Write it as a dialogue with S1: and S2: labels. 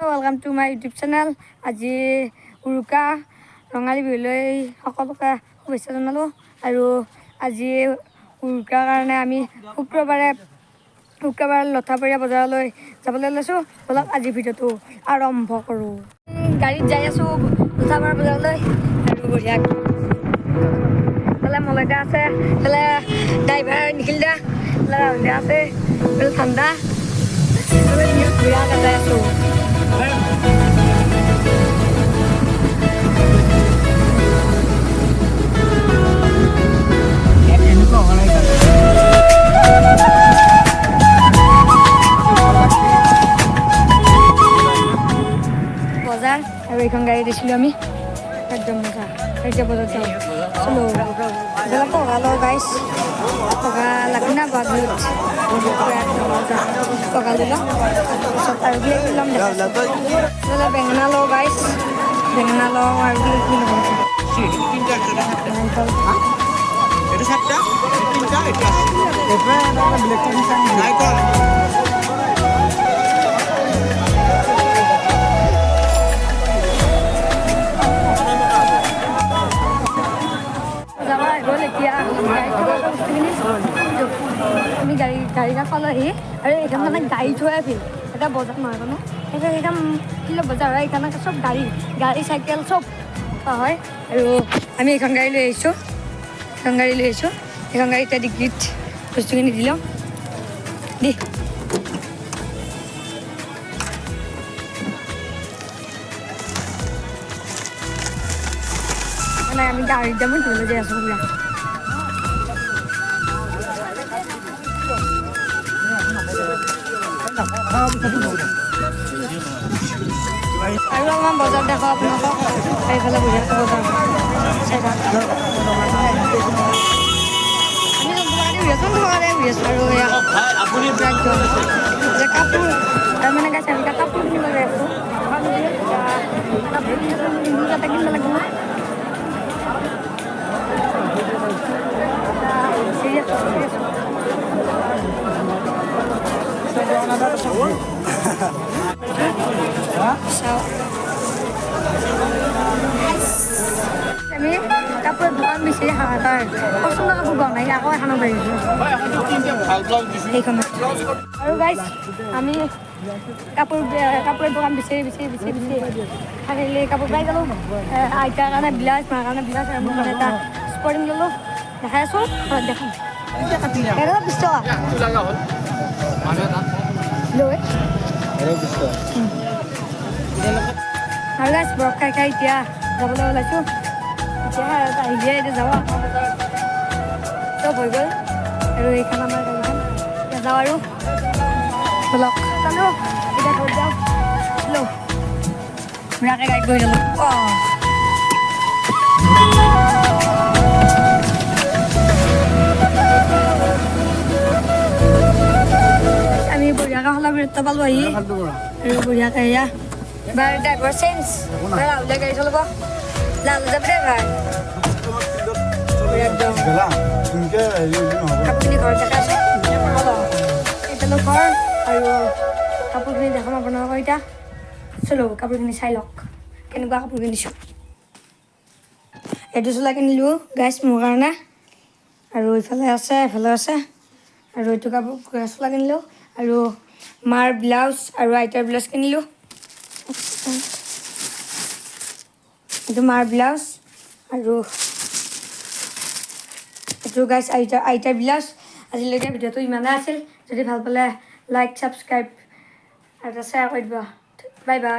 S1: Welcome to my YouTube channel. আজি উৰুকা ৰঙালী বিহুলৈ সকলোকে শুভেচ্ছা জনালোঁ। আৰু আজি উৰুকাৰ কাৰণে আমি শুক্ৰবাৰে লঠাবাৰীয়া বজাৰলৈ যাবলৈ লৈছোঁ। ব'লক আজি ভিডিঅ'টো আৰম্ভ কৰোঁ। গাড়ীত যাই আছোঁ লঠাবাৰ বজাৰলৈ আৰু বঢ়িয়া এইফালে মলয়দা আছে, এইফালে ড্ৰাইভাৰ নিখিল দা, এইফালে ৰাহুল দা আছে, এইফালে ঠাণ্ডা বঢ়িয়াকৈ যাই আছোঁ। বজাৰ আৰু এইখন গাড়ী দিছিলোঁ আমি একদম মজা। এতিয়া বজাৰত যাওঁ চলো এইবিলাক পঢ়া লওঁ গাইছ, পঢ়া লাগি না বাজুত পঢ়া লৈ লওঁ তাৰপিছত আৰু কিবা কিবি ল'ম দেখা বেঙেনা লওঁ গাইছ, বেঙেনা লওঁ আৰু কিবা কিবি ল'ব আমি গাড়ী পালোহি আৰু এইখন মানে গাড়ী থোৱা ফিল এটা বজাৰ নহয় কোনো এইখন কিলো বজাৰ হয়। এইখন চব গাড়ী চাইকেল চব হয়। আৰু আমি এইখন গাড়ী লৈ আহিছোঁ, এইখন গাড়ী এতিয়া ডিগ্ৰীত বস্তুখিনি দি লওঁ দি মানে আমি গাড়ীত যাম ধুবলৈ যাই আছোঁ পুৰা। আৰু আমাৰ বজাৰ দেখাওঁ আপোনালোকক এইফালে বঢ়িয়াকৈ বজাৰ চাই থাক। আৰু এয়া কাপোৰ তাৰমানে গাইছে আমি কাপোৰ কিনিব যাই আছোঁ। কাপোৰ কিনিব লাগিব আমি কাপোৰৰ দোকান বিচাৰি হাহাকাৰ পচন্দ কাপোৰ পোৱা নাই, আকৌ এখন বাঢ়িছোঁ সেইখনত। আৰু গাইছ আমি কাপোৰৰ দোকান বিচাৰি থাকিলে কাপোৰ পাই গ'লোঁ। আইতাৰ কাৰণে ব্লাউজ, মাৰ কাৰণে ব্লাউজ আৰু মোৰ কাৰণে এটা স্পৰ্টিং ল'লোঁ। দেখাই আছোঁ ঘৰত দেখাম 20 টকা লৈ আৰু গাইছ বৰফ খাই এতিয়া যাবলৈ ওলাইছোঁ। এতিয়া আহিলে এতিয়া যাব চব হৈ গ'ল আৰু এইখন আমাৰ গাড়ীখন এতিয়া যাওঁ আৰু ব'লক চালোঁ এতিয়া ঘৰত যাওঁ ল বুঢ়াকৈ গাড়ীত বহি ল'লোঁ। আমি বঢ়িয়াকৈ শলাগুৰিত পালোঁ আহি আৰু বঢ়িয়াকৈ এয়া বাৰ ড্ৰাইভাৰ চেঞ্জ ৰাহুলে গাড়ী চলাব লাল যাব ড্ৰাইভাৰ কাপোৰখিনি ঘৰত দেখাইছোঁ এইফালে ঘৰ আৰু কাপোৰখিনি দেখাম আপোনালোকৰ এতিয়া চলো কাপোৰখিনি চাই লওক কেনেকুৱা কাপোৰ কিনিছোঁ। এইটো চোলা কিনিলোঁ গাইছ মোৰ কাৰণে আৰু এইফালে আছে আৰু এইটো কাপোৰ চোলা কিনিলোঁ আৰু মাৰ ব্লাউজ আৰু আইতাৰ ব্লাউজ কিনিলোঁ। এইটো মাৰ ব্লাউজ আৰু এইটো গাইছ আইতাৰ ব্লাউজ। আজিলৈকে ভিডিঅ'টো ইমানেই আছিল। যদি ভাল পালে লাইক ছাবস্ক্ৰাইব আৰু শ্বেয়াৰ কৰি দিব। Bye bye.